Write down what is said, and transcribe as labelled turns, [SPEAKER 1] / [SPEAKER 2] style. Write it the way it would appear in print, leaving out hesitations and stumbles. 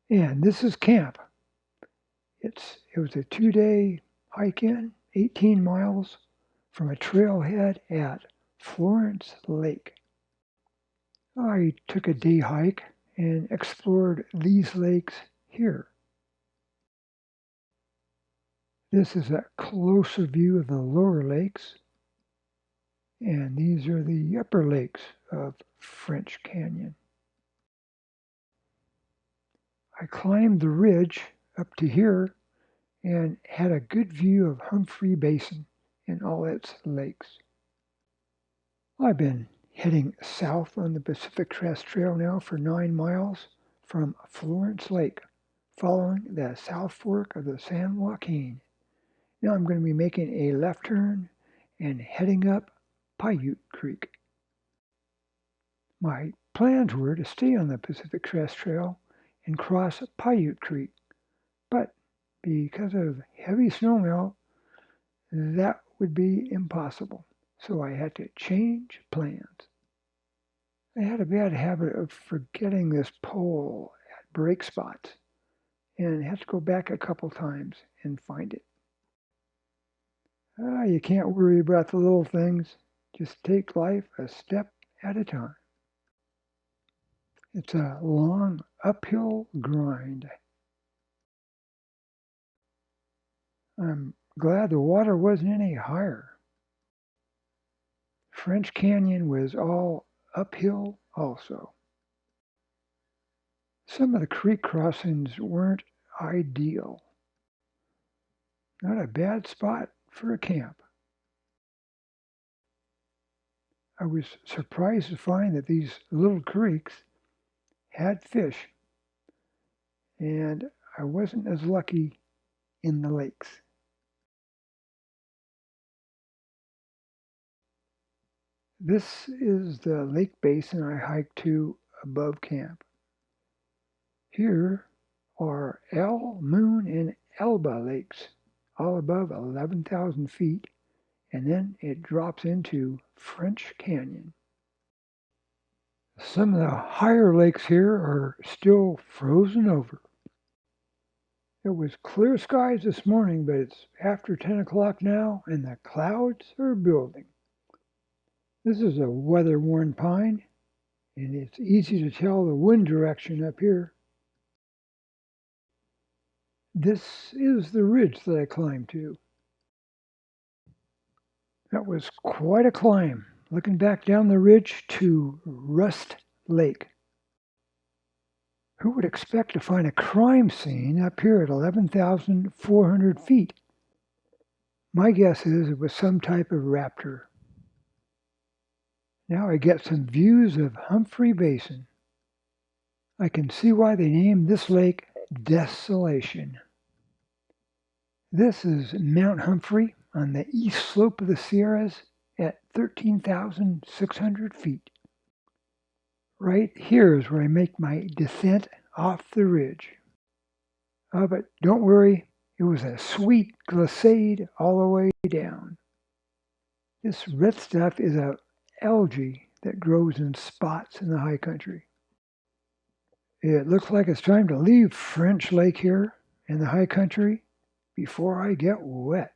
[SPEAKER 1] And this is camp. It was a 2-day hike in, 18 miles from a trailhead at Florence Lake. I took a day hike and explored these lakes here. This is a closer view of the lower lakes, and these are the upper lakes of French Canyon. I climbed the ridge up to here and had a good view of Humphrey Basin and all its lakes. I've been heading south on the Pacific Crest Trail now for 9 miles from Florence Lake, following the South Fork of the San Joaquin. Now I'm going to be making a left turn and heading up Paiute Creek. My plans were to stay on the Pacific Crest Trail and cross Paiute Creek, but because of heavy snowmelt, that would be impossible, so I had to change plans. I had a bad habit of forgetting this pole at break spots and had to go back a couple times and find it. You can't worry about the little things. Just take life a step at a time. It's a long uphill grind. I'm glad the water wasn't any higher. French Canyon was all uphill also. Some of the creek crossings weren't ideal. Not a bad spot for a camp. I was surprised to find that these little creeks had fish, and I wasn't as lucky in the lakes. This is the lake basin I hiked to above camp. Here are El, Moon, and Elba lakes, all above 11,000 feet, and then it drops into French Canyon. Some of the higher lakes here are still frozen over. It was clear skies this morning, but it's after 10 o'clock now, and the clouds are building. This is a weather-worn pine, and it's easy to tell the wind direction up here. This is the ridge that I climbed to. That was quite a climb, looking back down the ridge to Rust Lake. Who would expect to find a crime scene up here at 11,400 feet? My guess is it was some type of raptor. Now I get some views of Humphrey Basin. I can see why they named this lake Desolation. This is Mount Humphrey on the east slope of the Sierras at 13,600 feet. Right here is where I make my descent off the ridge. But don't worry, it was a sweet glissade all the way down. This red stuff is a algae that grows in spots in the high country. It looks like it's time to leave French Lake here in the high country before I get wet.